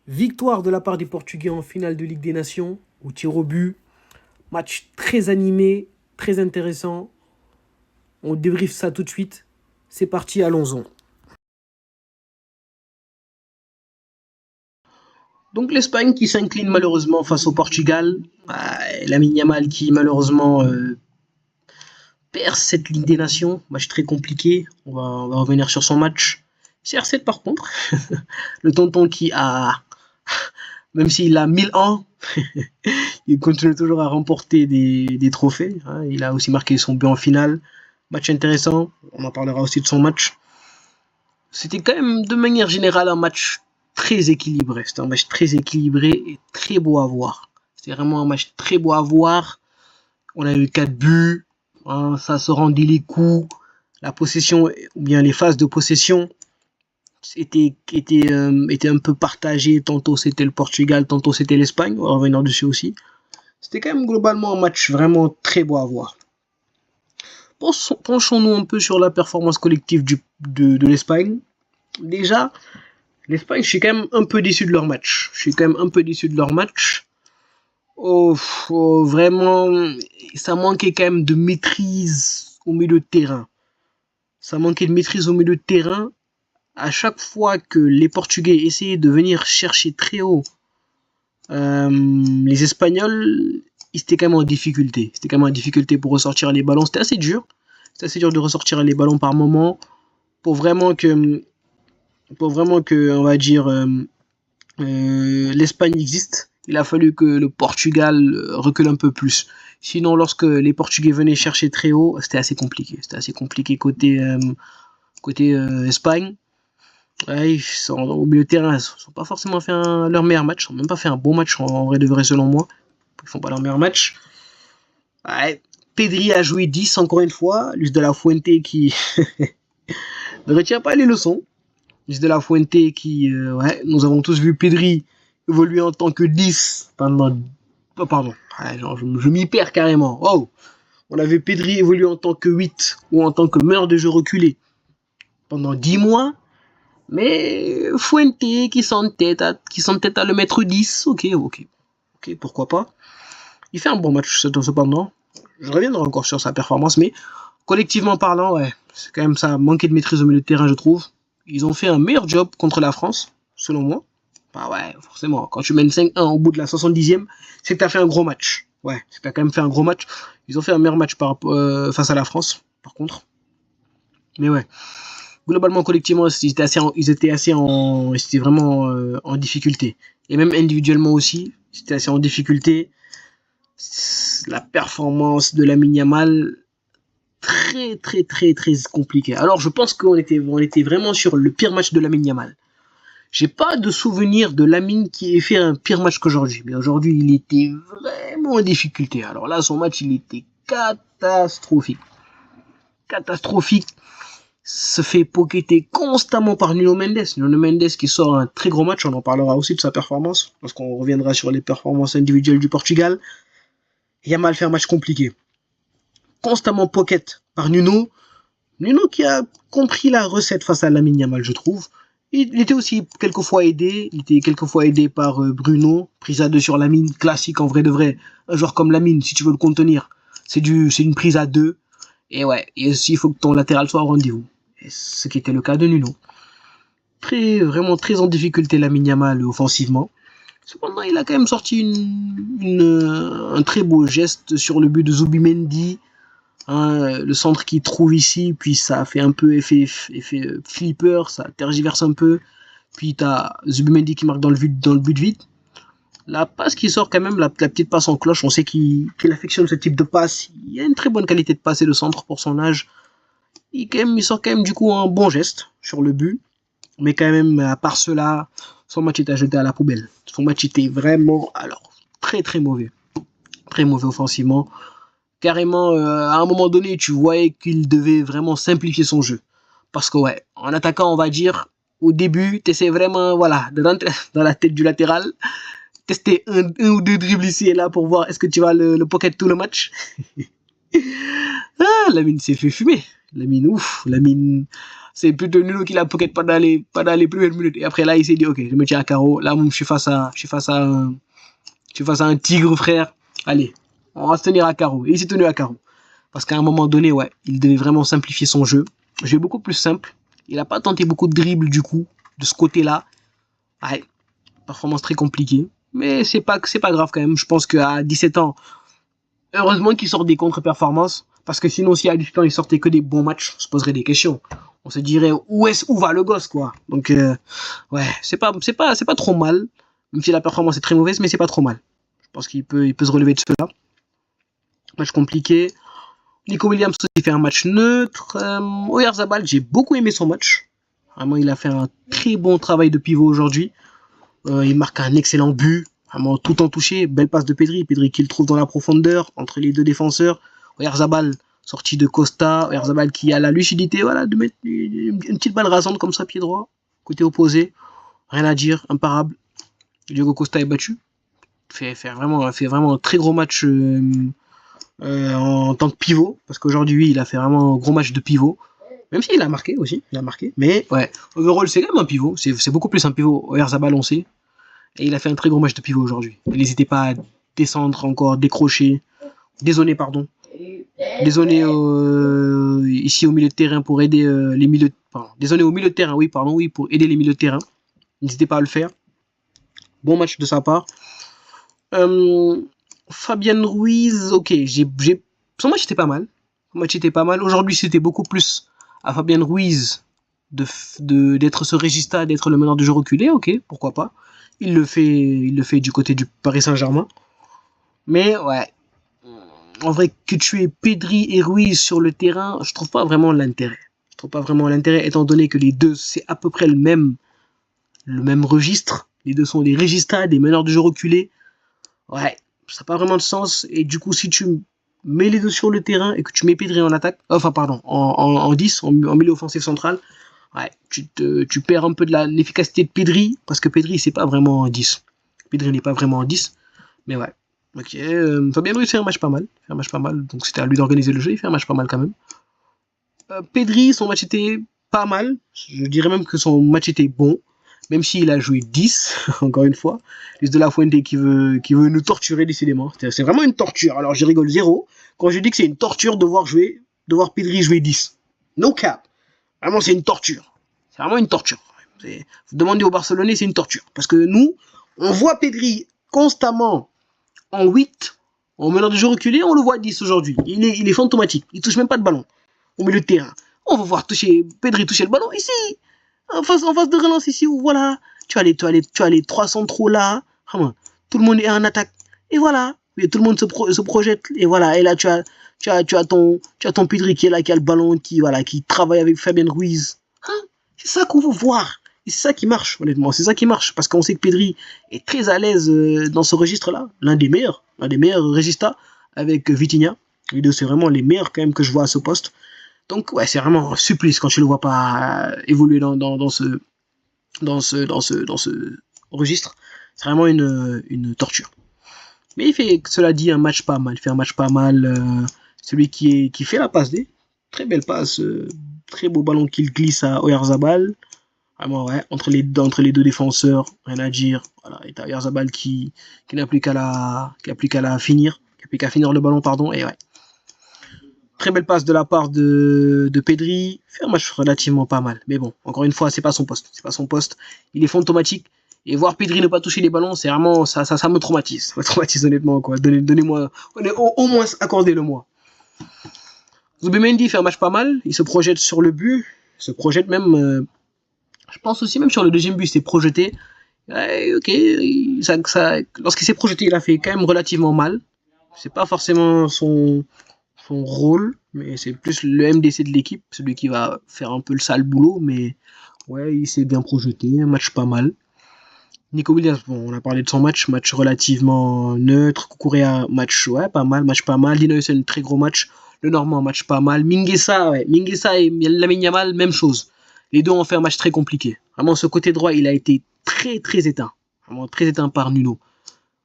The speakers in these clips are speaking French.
Victoire de la part des Portugais en finale de Ligue des Nations, au tir au but. Match très animé, très intéressant. On débriefe ça tout de suite. C'est parti, allons-y. Donc l'Espagne qui s'incline malheureusement face au Portugal. Lamine Yamal qui malheureusement perd cette Ligue des Nations. Match très compliqué. On va revenir sur son match. CR7 par contre, le tonton qui a, même s'il a 1000 ans, il continue toujours à remporter des trophées. Il a aussi marqué son but en finale. Match intéressant. On en parlera aussi de son match. C'était quand même de manière générale un match très équilibré. C'était un match très équilibré et très beau à voir. C'était vraiment un match très beau à voir. On a eu 4 buts. Ça se rendait les coups. La possession, ou bien les phases de possession étaient un peu partagées. Tantôt c'était le Portugal, tantôt c'était l'Espagne. On va revenir dessus aussi. C'était quand même globalement un match vraiment très beau à voir. Penchons-nous un peu sur la performance collective de l'Espagne. Déjà, l'Espagne, je suis quand même un peu déçu de leur match. Vraiment, ça manquait quand même de maîtrise au milieu de terrain. À chaque fois que les Portugais essayaient de venir chercher très haut les Espagnols, ils étaient quand même en difficulté. Pour ressortir les ballons. C'était assez dur. De ressortir les ballons par moment pour vraiment que, on va dire, l'Espagne existe. Il a fallu que le Portugal recule un peu plus. Sinon, lorsque les Portugais venaient chercher très haut, c'était assez compliqué. Côté Espagne. Ouais, au milieu de terrain, ils n'ont pas forcément fait leur meilleur match. Ils n'ont même pas fait un bon match en vrai de vrai selon moi. Ils font pas leur meilleur match. Ouais, Pedri a joué 10 encore une fois. Luis de la Fuente qui ne retient pas les leçons. Luis de la Fuente qui, nous avons tous vu Pedri évoluer en tant que 10 pendant... Oh, pardon, je m'y perds carrément. Oh, on avait Pedri évoluer en tant que 8 ou en tant que meneur de jeu reculé pendant 10 mois. Mais Fuente qui s'entête à le mettre 10, ok, pourquoi pas. Il fait un bon match cependant. Je reviendrai encore sur sa performance, mais collectivement parlant, ouais, c'est quand même ça, manquer de maîtrise au milieu de terrain, je trouve. Ils ont fait un meilleur job contre la France, selon moi. Bah ouais, forcément, quand tu mènes 5-1 au bout de la 70e, c'est que t'as fait un gros match. Ouais, c'est que t'as quand même fait un gros match. Ils ont fait un meilleur match face à la France, par contre. Mais ouais, globalement, collectivement, ils étaient vraiment en difficulté. Et même individuellement aussi, ils étaient assez en difficulté. La performance de Lamine Yamal, très, très, très, très compliquée. Alors, je pense qu'on était vraiment sur le pire match de Lamine Yamal. J'ai pas de souvenir de Lamine qui ait fait un pire match qu'aujourd'hui. Mais aujourd'hui, il était vraiment en difficulté. Alors là, son match, il était catastrophique. Se fait pocketer constamment par Nuno Mendes. Nuno Mendes qui sort un très gros match, on en parlera aussi de sa performance, lorsqu'on reviendra sur les performances individuelles du Portugal. Yamal fait un match compliqué. Constamment pocket par Nuno. Nuno qui a compris la recette face à Lamine Yamal, je trouve. Il était aussi quelquefois aidé. Par Bruno. Prise à 2 sur Lamine, classique en vrai de vrai. Un joueur comme Lamine, si tu veux le contenir, c'est une prise à 2. Et ouais, et aussi il faut que ton latéral soit au rendez-vous. Et ce qui était le cas de Nuno. Vraiment très en difficulté Lamine Yamal offensivement. Cependant, il a quand même sorti un très beau geste sur le but de Zubimendi. Le centre qu'il trouve ici, puis ça fait un peu effet flipper, ça tergiverse un peu. Puis t'as Zubimendi qui marque dans le but vide. La passe qui sort quand même, la petite passe en cloche, on sait qu'il affectionne ce type de passe. Il a une très bonne qualité de passe et de centre pour son âge. Il sort quand même du coup un bon geste sur le but. Mais quand même, à part cela, son match était à jeter à la poubelle. Son match était vraiment, alors, très très mauvais. Très mauvais offensivement. Carrément, à un moment donné, tu voyais qu'il devait vraiment simplifier son jeu. Parce que ouais, en attaquant, on va dire, au début, tu essaies vraiment, voilà, de rentrer dans la tête du latéral, tester un ou deux dribbles ici et là pour voir est-ce que tu vas le pocket tout le match. Lamine s'est fait fumer. Lamine, C'est plutôt Nuno qui l'a pocket pas dans les premières minutes. Et après là, il s'est dit, ok, je me tiens à carreau. Là, je suis face à un tigre, frère. Allez, on va se tenir à carreau. Et il s'est tenu à carreau. Parce qu'à un moment donné, ouais, il devait vraiment simplifier son jeu. Jeu beaucoup plus simple. Il n'a pas tenté beaucoup de dribbles du coup, de ce côté-là. Ouais, performance très compliquée. Mais c'est pas grave quand même. Je pense qu'à 17 ans, heureusement qu'il sort des contre-performances. Parce que sinon, si à 17 ans, il sortait que des bons matchs, on se poserait des questions. On se dirait, où va le gosse, quoi. Donc, ouais, c'est pas trop mal. Même si la performance est très mauvaise, mais c'est pas trop mal. Je pense qu'il peut se relever de cela. Match compliqué. Nico Williams aussi fait un match neutre. Oyarzabal, j'ai beaucoup aimé son match. Vraiment, il a fait un très bon travail de pivot aujourd'hui. Il marque un excellent but. Vraiment, tout en touché. Belle passe de Pedri. Pedri qui le trouve dans la profondeur, entre les deux défenseurs. Oyarzabal, sorti de Costa. Oyarzabal qui a la lucidité, voilà, de mettre une petite balle rasante comme ça, pied droit. Côté opposé. Rien à dire, imparable. Diogo Costa est battu. Fait vraiment un très gros match en tant que pivot, parce qu'aujourd'hui il a fait vraiment un gros match de pivot, même s'il a marqué aussi, mais ouais, overall c'est quand même un pivot, c'est beaucoup plus un pivot. Oyarzabal on sait, et il a fait un très gros match de pivot aujourd'hui. Il n'hésitait pas à descendre encore, décrocher, dézoner ici au milieu de terrain pour aider les milieux, dézoner au milieu de terrain, oui, pour aider les milieux de terrain. N'hésitez pas à le faire. Bon match de sa part. Fabien Ruiz, ok, son match était pas mal. Aujourd'hui, c'était beaucoup plus à Fabien Ruiz d'être ce régista, d'être le meneur de jeu reculé, ok, pourquoi pas. Il le fait du côté du Paris Saint-Germain. Mais ouais, en vrai, que tu aies Pedri et Ruiz sur le terrain, je trouve pas vraiment l'intérêt. Étant donné que les deux, c'est à peu près le même registre. Les deux sont des régistas, des meneurs de jeu reculés. Ouais, ça n'a pas vraiment de sens. Et du coup, si tu mets les deux sur le terrain et que tu mets Pedri en attaque, en 10, en milieu offensif central, ouais, tu perds un peu de l'efficacité de Pedri, parce que Pedri, c'est pas vraiment un 10. Pedri n'est pas vraiment un 10. Mais ouais, ok. Fabien Ruiz fait un match pas mal. Donc c'était à lui d'organiser le jeu, il fait un match pas mal quand même. Pedri, son match était pas mal. Je dirais même que son match était bon. Même s'il a joué 10, encore une fois. Luis de la Fuente qui veut nous torturer décidément. C'est vraiment une torture. Alors je rigole zéro quand je dis que c'est une torture de voir Pedri jouer 10. No cap. Vraiment, c'est une torture. C'est vraiment une torture. Vous demandez aux Barcelonais, c'est une torture. Parce que nous, on voit Pedri constamment en 8, en meneur de jeu reculé, on le voit 10 aujourd'hui. Il est fantomatique. Il touche même pas de ballon au milieu de terrain. On va voir Pedri toucher le ballon ici. En face de relance ici, où voilà, tu as les 300 trop là, tout le monde est en attaque, et voilà, et tout le monde se projette, et voilà, et là tu as ton Pedri qui est là, qui a le ballon, qui travaille avec Fabien Ruiz. C'est ça qu'on veut voir, et c'est ça qui marche, honnêtement, parce qu'on sait que Pedri est très à l'aise dans ce registre-là, l'un des meilleurs régistas, avec Vitinha. Les deux, c'est vraiment les meilleurs quand même que je vois à ce poste. Donc ouais, c'est vraiment un supplice quand tu le vois pas évoluer dans ce registre. C'est vraiment une torture. Mais il fait, cela dit, un match pas mal. Il fait un match pas mal. Celui qui fait la passe D. Très belle passe. Très beau ballon qu'il glisse à Oyarzabal. Vraiment, ouais, entre les deux défenseurs, rien à dire. Voilà, et t'as Oyarzabal qui n'a plus qu'à finir le ballon, pardon, et ouais. Très belle passe de la part de Pedri. Fait un match relativement pas mal. Mais bon, encore une fois, c'est pas son poste. Il est fantomatique. Et voir Pedri ne pas toucher les ballons, c'est vraiment, ça me traumatise. Ça me traumatise honnêtement, quoi. Donnez-moi, au moins, accordez-le-moi. Zubimendi fait un match pas mal. Il se projette sur le but. Il se projette même, je pense aussi même sur le deuxième but, il s'est projeté. Ok, lorsqu'il s'est projeté, il a fait quand même relativement mal. C'est pas forcément son rôle, mais c'est plus le MDC de l'équipe, celui qui va faire un peu le sale boulot, mais ouais, il s'est bien projeté, un match pas mal. Nico Williams, bon, on a parlé de son match relativement neutre. Kukurea, match pas mal. Dino Hussein, très gros match. Le Normand, match pas mal. Mingueza et Lamine Yamal, même chose. Les deux ont fait un match très compliqué. Vraiment, ce côté droit, il a été très très éteint. Vraiment très éteint par Nuno.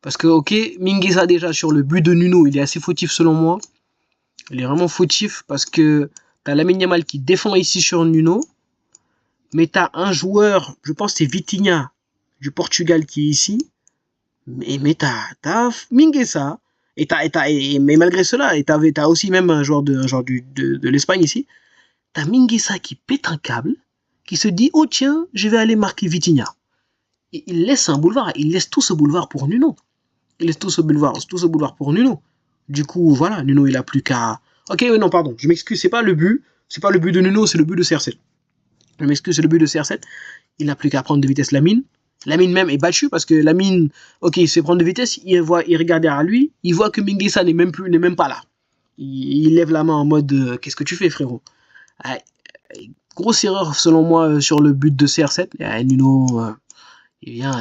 Parce que, ok, Mingueza déjà sur le but de Nuno, il est assez fautif selon moi. Il est vraiment fautif parce que t'as Lamine Yamal qui défend ici sur Nuno. mais t'as un joueur, je pense que c'est Vitinha du Portugal qui est ici, mais t'as Mingueza, mais malgré cela, t'as aussi même un joueur de l'Espagne ici, t'as Mingueza qui pète un câble, qui se dit, oh tiens, je vais aller marquer Vitinha. Et il laisse un boulevard, il laisse tout ce boulevard pour Nuno. Il laisse tout ce boulevard pour Nuno. Du coup, voilà, Nuno, il a plus qu'à... Ok, non, pardon, je m'excuse, c'est pas le but de Nuno, c'est le but de CR7. Je m'excuse, c'est le but de CR7. Il n'a plus qu'à prendre de vitesse Lamine. Lamine même est battu parce que Lamine, ok, il se fait prendre de vitesse, il regarde derrière lui, il voit que Mingueza n'est même pas là. Il lève la main en mode, qu'est-ce que tu fais, frérot? Grosse erreur, selon moi, sur le but de CR7. Nuno, il vient,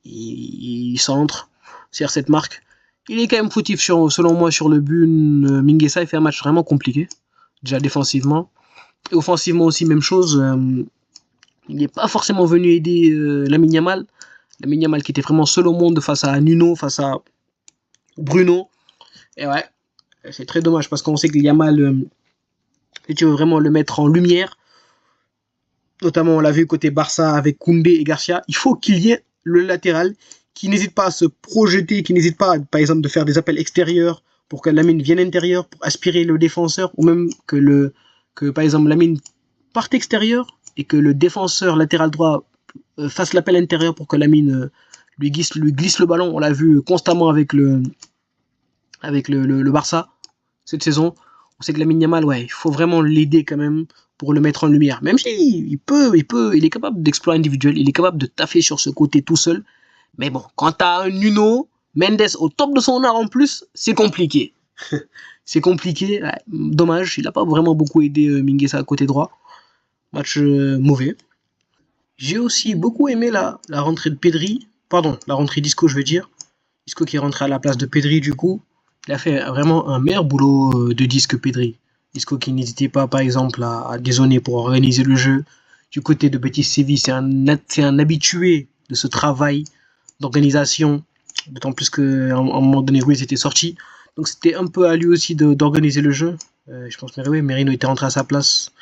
il centre, CR7 marque. Il est quand même fautif, selon moi, sur le but. Mingueza, il fait un match vraiment compliqué, déjà défensivement. Et offensivement aussi, même chose. Il n'est pas forcément venu aider Lamine Yamal. Lamine Yamal qui était vraiment seul au monde face à Nuno, face à Bruno. Et ouais, c'est très dommage parce qu'on sait que Yamal, si tu veux vraiment le mettre en lumière, notamment on l'a vu côté Barça avec Koundé et Garcia, il faut qu'il y ait le latéral qui n'hésite pas à se projeter, qui n'hésite pas, par exemple, de faire des appels extérieurs pour que Lamine vienne intérieur, pour aspirer le défenseur, ou même que par exemple Lamine parte extérieur et que le défenseur latéral droit fasse l'appel intérieur pour que Lamine lui glisse le ballon. On l'a vu constamment avec le Barça cette saison. On sait que Lamine Yamal, ouais, il faut vraiment l'aider quand même pour le mettre en lumière. Même si il est capable d'exploit individuel, il est capable de taffer sur ce côté tout seul. Mais bon, quand t'as un Nuno Mendes au top de son art en plus, c'est compliqué. C'est compliqué, ouais, dommage, il n'a pas vraiment beaucoup aidé Mingueza à côté droit. Match mauvais. J'ai aussi beaucoup aimé la rentrée de Pedri, pardon, la rentrée d'Isco, je veux dire. Isco qui est rentré à la place de Pedri, du coup. Il a fait vraiment un meilleur boulot de 10 que Pedri. Isco qui n'hésitait pas, par exemple, à dézonner pour organiser le jeu. Du côté de Betis Séville, c'est un habitué de ce travail d'organisation. D'autant plus qu'à un moment donné, Ruiz était sorti. Donc c'était un peu à lui aussi d'organiser le jeu. Je pense que Merino était rentré à sa place.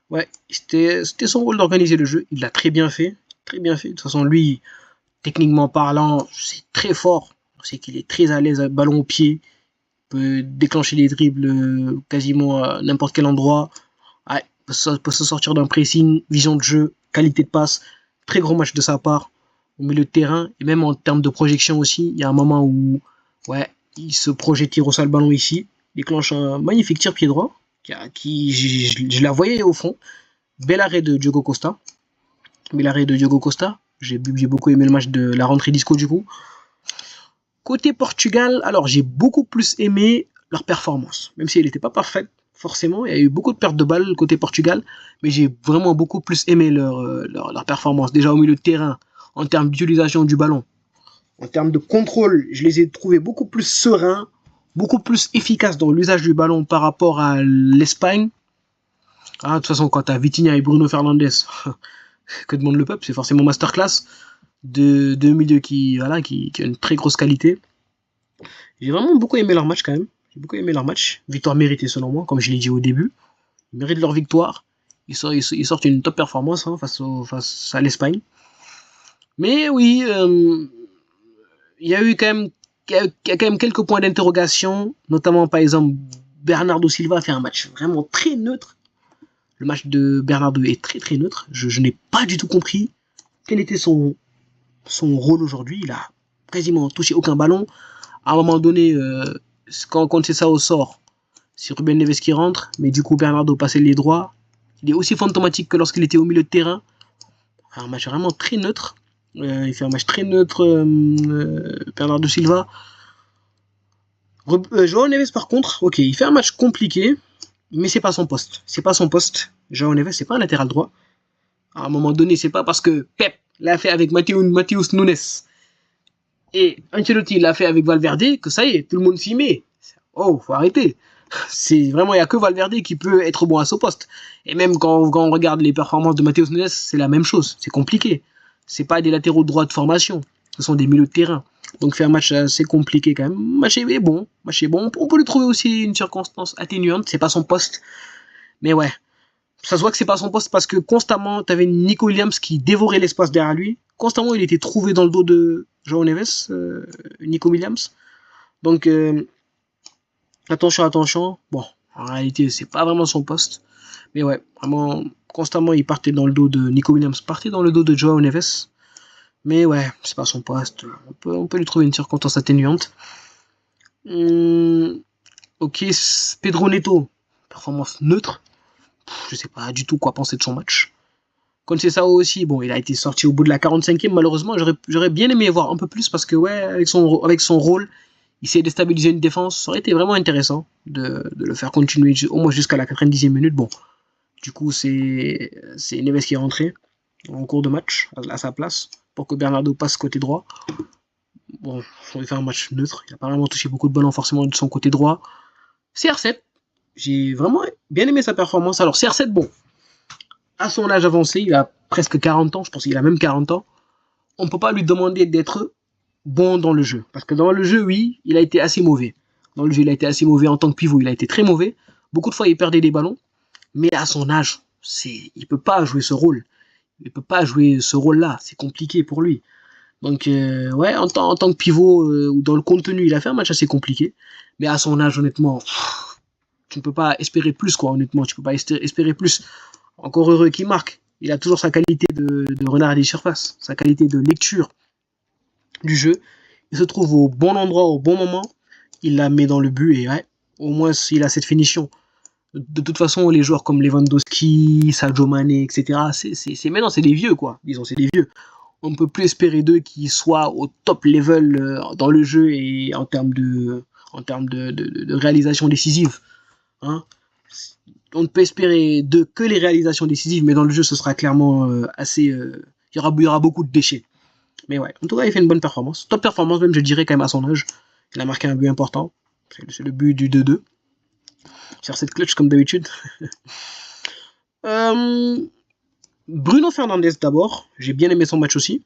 Ouais, c'était son rôle d'organiser le jeu. Il l'a très bien fait. Très bien fait. De toute façon, lui, techniquement parlant, c'est très fort. On sait qu'il est très à l'aise, ballon au pied. Il peut déclencher les dribbles quasiment à n'importe quel endroit. Ouais, peut se sortir d'un pressing, vision de jeu, qualité de passe. Très gros match de sa part au milieu de terrain. Et même en termes de projection aussi, il y a un moment où ouais, il se projette, il reçoit le ballon ici. Il déclenche un magnifique tir pied droit. Je la voyais au fond. Bel arrêt de Diogo Costa. J'ai beaucoup aimé le match de la rentrée d'Isco du coup. Côté Portugal, alors j'ai beaucoup plus aimé leur performance. Même si elle n'était pas parfaite, forcément. Il y a eu beaucoup de pertes de balles côté Portugal. Mais j'ai vraiment beaucoup plus aimé leur performance. Déjà au milieu de terrain, en termes d'utilisation du ballon. En termes de contrôle, je les ai trouvés beaucoup plus sereins, beaucoup plus efficaces dans l'usage du ballon par rapport à l'Espagne. Ah, de toute façon, quand t'as Vitinha et Bruno Fernandes, que demande le peuple, c'est forcément masterclass. Deux milieux qui ont une très grosse qualité. J'ai vraiment beaucoup aimé leur match quand même. J'ai beaucoup aimé leur match. Victoire méritée selon moi, comme je l'ai dit au début. Ils méritent leur victoire. Ils sortent une top performance face à l'Espagne. Mais oui, il y a quand même quelques points d'interrogation, notamment par exemple Bernardo Silva a fait un match vraiment très neutre. Le match de Bernardo est très très neutre. Je n'ai pas du tout compris quel était son rôle aujourd'hui. Il a quasiment touché aucun ballon. À un moment donné, quand c'est ça au sort, c'est Ruben Neves qui rentre, mais du coup Bernardo passait les droits. Il est aussi fantomatique que lorsqu'il était au milieu de terrain. Un match vraiment très neutre. Il fait un match très neutre, Bernardo Silva. Joao Neves, par contre, ok, il fait un match compliqué, mais c'est pas son poste. C'est pas son poste. Joao Neves, c'est pas un latéral droit. À un moment donné, c'est pas parce que Pep l'a fait avec Matheus Nunes et Ancelotti l'a fait avec Valverde que ça y est, tout le monde s'y met. Oh, faut arrêter. C'est vraiment, il n'y a que Valverde qui peut être bon à ce poste. Et même quand on regarde les performances de Matheus Nunes, c'est la même chose. C'est compliqué. C'est pas des latéraux droits de formation. Ce sont des milieux de terrain. Donc faire un match assez compliqué quand même. Match est bon. On peut lui trouver aussi une circonstance atténuante. C'est pas son poste. Mais ouais. Ça se voit que c'est pas son poste parce que constamment, t'avais Nico Williams qui dévorait l'espace derrière lui. Constamment, il était trouvé dans le dos de João Neves, Nico Williams. Donc, attention. Bon, en réalité, c'est pas vraiment son poste. Mais ouais, vraiment, constamment, il partait dans le dos de Nico Williams, partait dans le dos de João Neves. Mais ouais, c'est pas son poste. On peut lui trouver une circonstance atténuante. Ok, Pedro Neto, performance neutre. Je sais pas du tout quoi penser de son match. Conceição aussi, bon, il a été sorti au bout de la 45e, malheureusement, j'aurais bien aimé voir un peu plus parce que, ouais, avec son rôle, il s'est déstabilisé une défense, ça aurait été vraiment intéressant de le faire continuer au moins jusqu'à la 90e minute. Bon, du coup, c'est Neves qui est rentré en cours de match à sa place pour que Bernardo passe côté droit. Bon, on a fait un match neutre, il n'a pas vraiment touché beaucoup de ballons forcément de son côté droit. CR7, j'ai vraiment bien aimé sa performance. Alors CR7, bon, à son âge avancé, il a presque 40 ans, je pense qu'il a même 40 ans, on ne peut pas lui demander d'être bon dans le jeu. Parce que dans le jeu, oui, il a été assez mauvais. Dans le jeu, il a été assez mauvais en tant que pivot, il a été très mauvais. Beaucoup de fois, il perdait des ballons. Mais à son âge, il ne peut pas jouer ce rôle. Il ne peut pas jouer ce rôle-là. C'est compliqué pour lui. Donc, ouais, en tant que pivot ou dans le contenu, il a fait un match assez compliqué. Mais à son âge, honnêtement, tu ne peux pas espérer plus, quoi, honnêtement. Tu ne peux pas espérer plus. Encore heureux qu'il marque. Il a toujours sa qualité de renard des surfaces, sa qualité de lecture du jeu. Il se trouve au bon endroit, au bon moment. Il la met dans le but et ouais, au moins il a cette finition. De toute façon, les joueurs comme Lewandowski, Sadio Mané, etc., maintenant, c'est des vieux, quoi. Disons, c'est des vieux. On ne peut plus espérer d'eux qu'ils soient au top level dans le jeu et en termes de réalisation décisive. Hein, on ne peut espérer d'eux que les réalisations décisives, mais dans le jeu, ce sera clairement assez... il y aura beaucoup de déchets. Mais ouais, en tout cas, il fait une bonne performance. Top performance, même, je dirais, quand même, à son âge. Il a marqué un but important. C'est le but du 2-2. Sur cette clutch, comme d'habitude. Bruno Fernandes, d'abord. J'ai bien aimé son match aussi.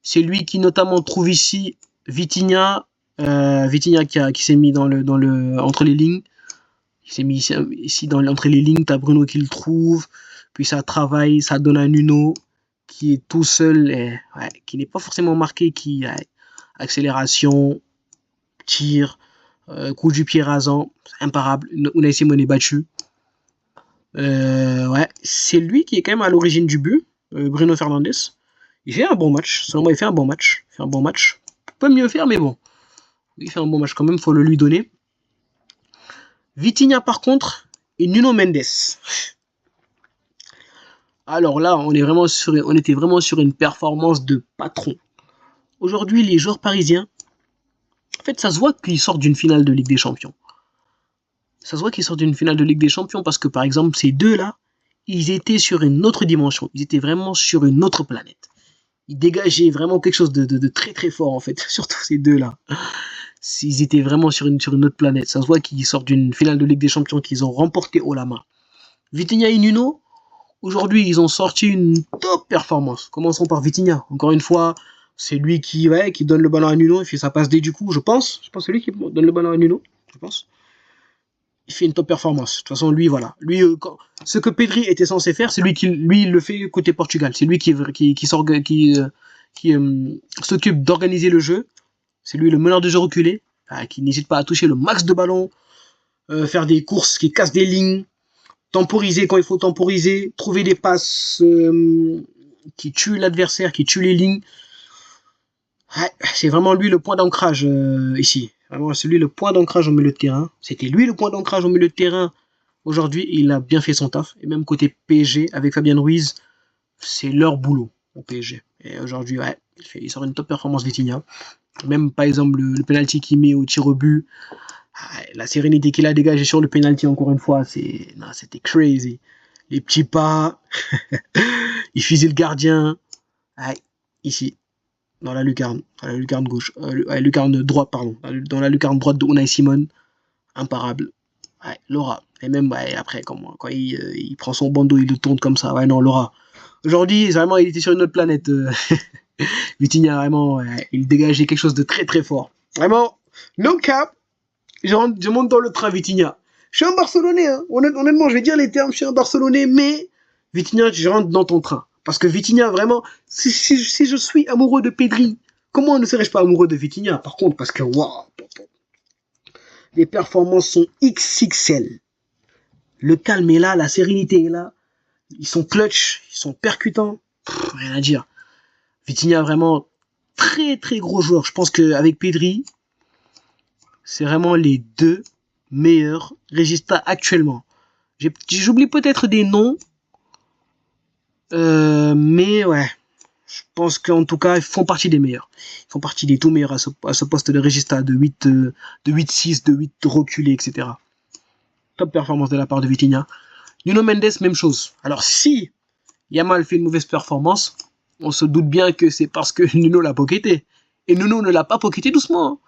C'est lui qui, notamment, trouve ici Vitinha. Vitinha qui s'est mis entre les lignes. Il s'est mis ici entre les lignes, t'as Bruno qui le trouve, puis ça travaille, ça donne à Nuno qui est tout seul, qui n'est pas forcément marqué, qui accélération, tir, coup du pied rasant, imparable. Unai Simon est battu. C'est lui qui est quand même à l'origine du but, Bruno Fernandes. Il fait un bon match, selon moi il fait un bon match. Il peut mieux faire, mais bon. Il fait un bon match quand même, faut le lui donner. Vitinha par contre et Nuno Mendes. Alors là, on était vraiment sur une performance de patron. Aujourd'hui, les joueurs parisiens, en fait, ça se voit qu'ils sortent d'une finale de Ligue des Champions. Parce que par exemple, ces deux-là, ils étaient sur une autre dimension. Ils étaient vraiment sur une autre planète. Ils dégageaient vraiment quelque chose de très très fort en fait. Surtout ces deux-là. Ils étaient vraiment sur une autre planète. Ça se voit qu'ils sortent d'une finale de Ligue des Champions qu'ils ont remporté haut la main. Vitinha et Nuno, aujourd'hui, ils ont sorti une top performance. Commençons par Vitinha. Encore une fois, c'est lui qui donne le ballon à Nuno. Il fait sa passe D du coup, je pense. Je pense que c'est lui qui donne le ballon à Nuno. Je pense. Il fait une top performance. De toute façon, lui, voilà. Lui, ce que Pedri était censé faire, c'est lui qui le fait côté Portugal. C'est lui qui s'occupe d'organiser le jeu. C'est lui le meneur de jeu reculé, qui n'hésite pas à toucher le max de ballons, faire des courses qui cassent des lignes, temporiser quand il faut temporiser, trouver des passes qui tuent l'adversaire, qui tuent les lignes. C'est vraiment lui le point d'ancrage ici. Vraiment, c'est lui le point d'ancrage au milieu de terrain. C'était lui le point d'ancrage au milieu de terrain. Aujourd'hui, il a bien fait son taf. Et même côté PSG, avec Fabien Ruiz, c'est leur boulot au PSG. Et aujourd'hui, il sort une top performance Vitinha. Même par exemple le penalty qu'il met au tir au but, la sérénité qu'il a dégagée sur le penalty encore une fois, c'était crazy. Les petits pas, il fusille le gardien, ici, dans la lucarne gauche, lucarne droite pardon, dans la lucarne droite de Unai Simon, imparable. Laura. Et même après quand il prend son bandeau, il le tourne comme ça. Laura. Aujourd'hui, vraiment, il était sur une autre planète. Vitinha, vraiment, il dégageait quelque chose de très très fort. Vraiment, no cap, je monte dans le train Vitinha. Je suis un Barcelonais, hein. Honnêtement, je vais dire les termes, je suis un Barcelonais, mais Vitinha, je rentre dans ton train. Parce que Vitinha, vraiment, si je suis amoureux de Pedri, comment ne serais-je pas amoureux de Vitinha? Par contre, parce que, waouh, les performances sont XXL. Le calme est là, la sérénité est là. Ils sont clutch, ils sont percutants. Rien à dire. Vitinha, vraiment, très très gros joueur. Je pense qu'avec Pedri, c'est vraiment les deux meilleurs régistas actuellement. J'oublie peut-être des noms, mais ouais, je pense qu'en tout cas, ils font partie des meilleurs. Ils font partie des tout meilleurs à ce poste de régista, de 8-6, de 8 reculés, etc. Top performance de la part de Vitinha. Nuno Mendes, même chose. Alors si Yamal fait une mauvaise performance, on se doute bien que c'est parce que Nuno l'a pocketé. Et Nuno ne l'a pas pocketé doucement.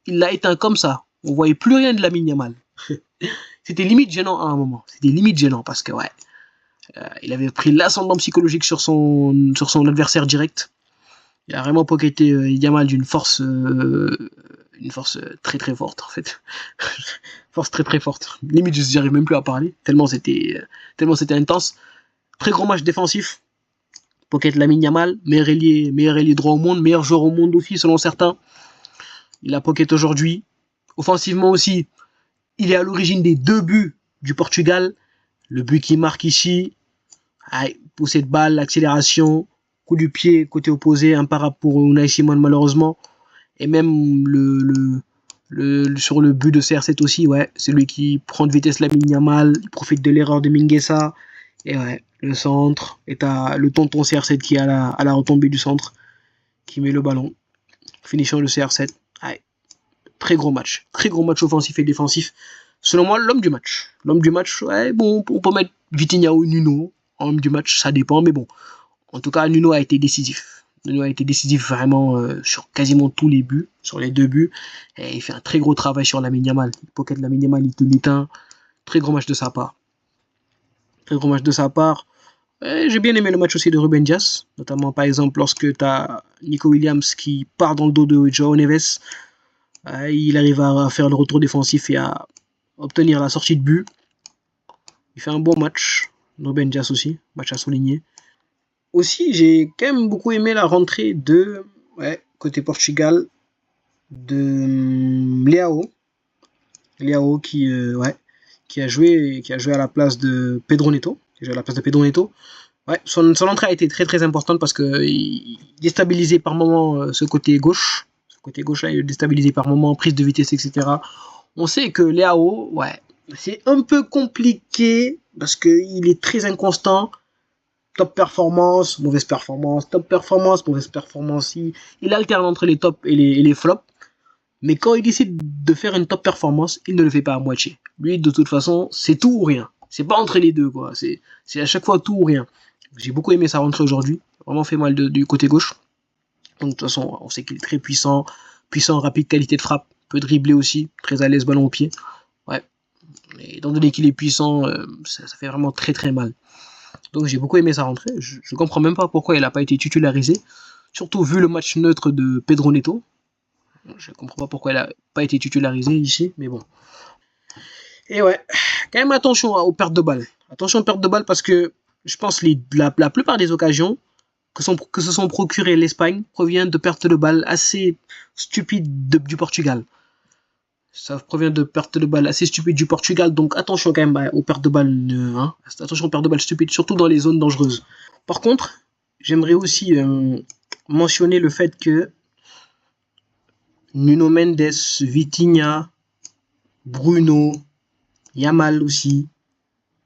Il l'a éteint comme ça. On voyait plus rien de Lamine Yamal. C'était limite gênant à un moment. C'était limite gênant parce que ouais, il avait pris l'ascendant psychologique sur son adversaire direct. Il a vraiment pocketé Yamal d'une force, une force très très forte en fait. Force très très forte. Limite, j'y arrive même plus à parler tellement c'était intense. Très gros match défensif. Pocket Lamine Yamal, meilleur ailier droit au monde, meilleur joueur au monde aussi selon certains. Il a pocket aujourd'hui. Offensivement aussi, il est à l'origine des 2 buts du Portugal. Le but qu'il marque ici, poussée de balle, accélération, coup du pied, côté opposé, imparable pour Unai Simon malheureusement. Et même sur le but de CR7 aussi, ouais, c'est lui qui prend de vitesse Lamine Yamal, il profite de l'erreur de Mingueza. Et ouais, le centre, et t'as le tonton CR7 qui est à la retombée du centre, qui met le ballon. Finition de CR7. Ouais. Très gros match offensif et défensif. Selon moi, l'homme du match. L'homme du match, ouais, bon, on peut mettre Vitinha ou Nuno. Homme du match, ça dépend, mais bon. En tout cas, Nuno a été décisif. Nuno a été décisif vraiment sur quasiment tous les buts, sur les 2 buts. Et il fait un très gros travail sur Lamine Yamal. Il pocket Lamine Yamal, il te l'éteint. Très gros match de sa part. Très gros match de sa part. J'ai bien aimé le match aussi de Ruben Dias, notamment par exemple lorsque tu as Nico Williams qui part dans le dos de Joao Neves. Il arrive à faire le retour défensif et à obtenir la sortie de but. Il fait un bon match. Ruben Dias aussi, match à souligner. Aussi, j'ai quand même beaucoup aimé la rentrée de, côté Portugal, de Leao. Leao qui a joué à la place de Pedro Neto. Ouais, son entrée a été très très importante parce que il déstabilisait par moment ce côté gauche. Ce côté gauche là, il est déstabilisé par moment, prise de vitesse, etc. On sait que Leao, ouais, c'est un peu compliqué parce qu'il est très inconstant. Top performance, mauvaise performance, top performance, mauvaise performance. Il alterne entre les tops et les flops. Mais quand il décide de faire une top performance, il ne le fait pas à moitié. Lui, de toute façon, c'est tout ou rien. C'est pas entre les deux, quoi. C'est à chaque fois tout ou rien. J'ai beaucoup aimé sa rentrée aujourd'hui. Vraiment fait mal du côté gauche. Donc, de toute façon, on sait qu'il est très puissant. Puissant, rapide, qualité de frappe. Peut dribbler aussi. Très à l'aise, ballon au pied. Ouais. Et étant donné qu'il est puissant, ça fait vraiment très très mal. Donc, j'ai beaucoup aimé sa rentrée. Je comprends même pas pourquoi il n'a pas été titularisé. Surtout vu le match neutre de Pedro Neto. Je comprends pas pourquoi il n'a pas été titularisé ici, mais bon. Et ouais, quand même attention aux pertes de balles. Attention aux pertes de balles parce que je pense que la plupart des occasions que se sont procurées l'Espagne proviennent de pertes de balles assez stupides du Portugal. Ça provient de pertes de balles assez stupides du Portugal, donc attention quand même aux pertes de balles, attention aux pertes de balles stupides, surtout dans les zones dangereuses. Par contre, j'aimerais aussi mentionner le fait que Nuno Mendes, Vitinha, Bruno, Yamal aussi,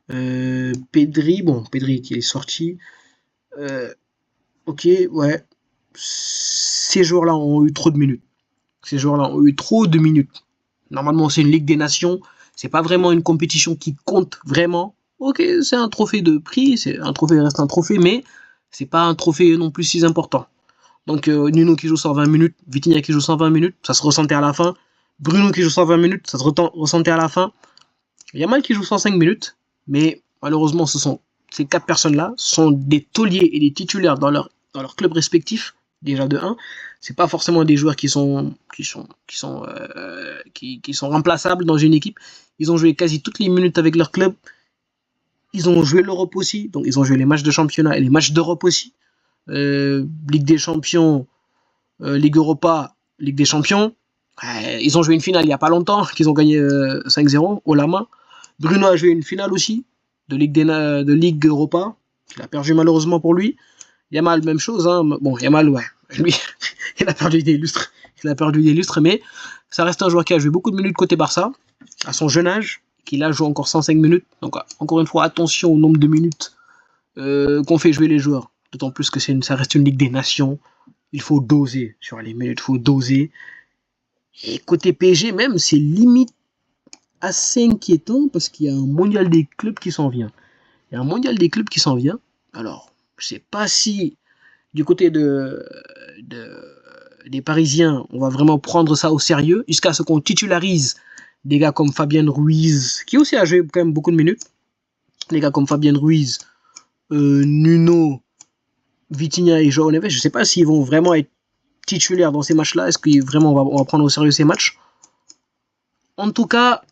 Pedri qui est sorti. Ok, ouais. Ces joueurs-là ont eu trop de minutes. Normalement, c'est une Ligue des Nations. C'est pas vraiment une compétition qui compte vraiment. Ok, c'est un trophée de prix. Un trophée reste un trophée, mais c'est pas un trophée non plus si important. Donc, Nuno qui joue 120 minutes, Vitinha qui joue 120 minutes, ça se ressentait à la fin. Bruno qui joue 120 minutes, ça se ressentait à la fin. Yamal qui joue 105 minutes, mais malheureusement, ces 4 personnes-là sont des tauliers et des titulaires dans leur club respectif, déjà de 1. C'est pas forcément des joueurs qui sont remplaçables dans une équipe. Ils ont joué quasi toutes les minutes avec leur club. Ils ont joué l'Europe aussi, donc ils ont joué les matchs de championnat et les matchs d'Europe aussi. Ligue des Champions, Ligue Europa, Ligue des Champions. Ils ont joué une finale il n'y a pas longtemps, qu'ils ont gagné 5-0 au la main. Bruno a joué une finale aussi de Ligue Europa, qu'il a perdu malheureusement pour lui. Yamal, même chose. Hein. Bon, Yamal, ouais, lui, il a perdu des lustres. Mais ça reste un joueur qui a joué beaucoup de minutes côté Barça, à son jeune âge, qui là joue encore 105 minutes. Donc, encore une fois, attention au nombre de minutes qu'on fait jouer les joueurs. D'autant plus que ça reste une Ligue des Nations. Il faut doser sur les minutes, il faut doser. Et côté PSG, même, c'est limite assez inquiétant parce qu'il y a un mondial des clubs qui s'en vient. Alors, je sais pas si du côté des Parisiens, on va vraiment prendre ça au sérieux jusqu'à ce qu'on titularise des gars comme Fabien Ruiz, qui aussi a joué quand même beaucoup de minutes. Des gars comme Fabien Ruiz, Nuno, Vitinha et João Neves. Je sais pas s'ils vont vraiment être titulaires dans ces matchs-là. Est-ce que vraiment on va prendre au sérieux ces matchs? En tout cas,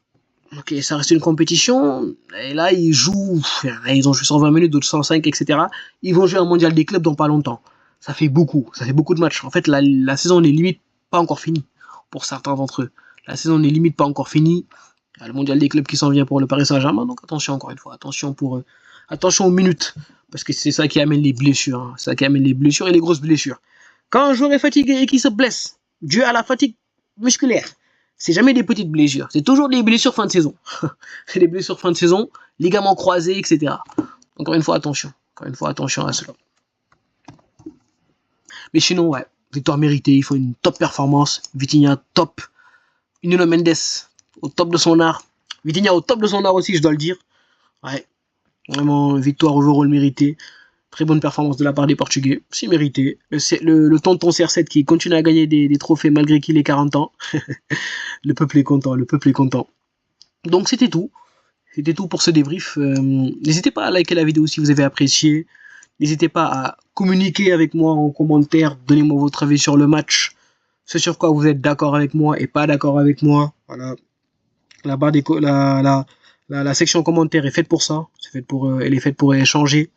ok, ça reste une compétition. Et là, ils ont joué 120 minutes, d'autres 105, etc. Ils vont jouer un mondial des clubs dans pas longtemps. Ça fait beaucoup de matchs. En fait, la saison n'est limite pas encore finie pour certains d'entre eux. La saison n'est limite pas encore finie. Il y a le mondial des clubs qui s'en vient pour le Paris Saint-Germain. Donc attention encore une fois, attention aux minutes, parce que c'est ça qui amène les blessures. Hein. C'est ça qui amène les blessures et les grosses blessures. Quand un joueur est fatigué et qu'il se blesse, dû à la fatigue musculaire, c'est jamais des petites blessures. C'est toujours des blessures fin de saison. C'est des blessures fin de saison, ligaments croisés, etc. Encore une fois, attention. À cela. Mais sinon, ouais, victoire méritée. Il faut une top performance. Vitinha, top. Nuno Mendes, au top de son art. Vitinha, au top de son art aussi, je dois le dire. Ouais, vraiment, victoire overall méritée. Très bonne performance de la part des Portugais. C'est mérité. Le tonton CR7 qui continue à gagner des trophées malgré qu'il ait 40 ans. Le peuple est content. Donc c'était tout. C'était tout pour ce débrief. N'hésitez pas à liker la vidéo si vous avez apprécié. N'hésitez pas à communiquer avec moi en commentaire. Donnez-moi votre avis sur le match. Ce sur quoi vous êtes d'accord avec moi et pas d'accord avec moi. Voilà. La section commentaires est faite pour ça. Elle est faite pour échanger.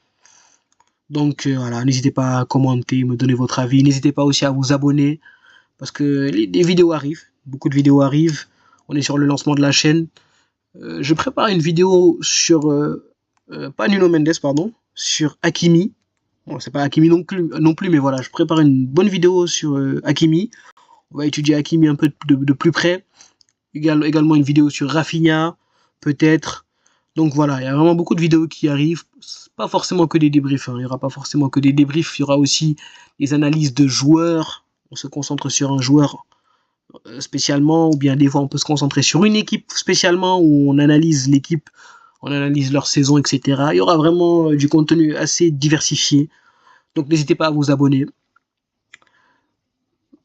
Donc voilà, n'hésitez pas à commenter, me donner votre avis. N'hésitez pas aussi à vous abonner parce que les vidéos arrivent. Beaucoup de vidéos arrivent. On est sur le lancement de la chaîne. Je prépare une vidéo sur pas Nuno Mendes, pardon, sur Hakimi. Bon, c'est pas Hakimi non plus, mais voilà, je prépare une bonne vidéo sur Hakimi. On va étudier Hakimi un peu de plus près. Également une vidéo sur Rafinha, peut-être. Donc voilà, il y a vraiment beaucoup de vidéos qui arrivent. Pas forcément que des débriefs. Hein. Il n'y aura pas forcément que des débriefs. Il y aura aussi des analyses de joueurs. On se concentre sur un joueur spécialement, ou bien des fois on peut se concentrer sur une équipe spécialement où on analyse l'équipe, on analyse leur saison, etc. Il y aura vraiment du contenu assez diversifié. Donc n'hésitez pas à vous abonner.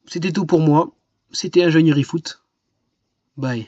C'était tout pour moi. C'était Ingénierie Foot. Bye.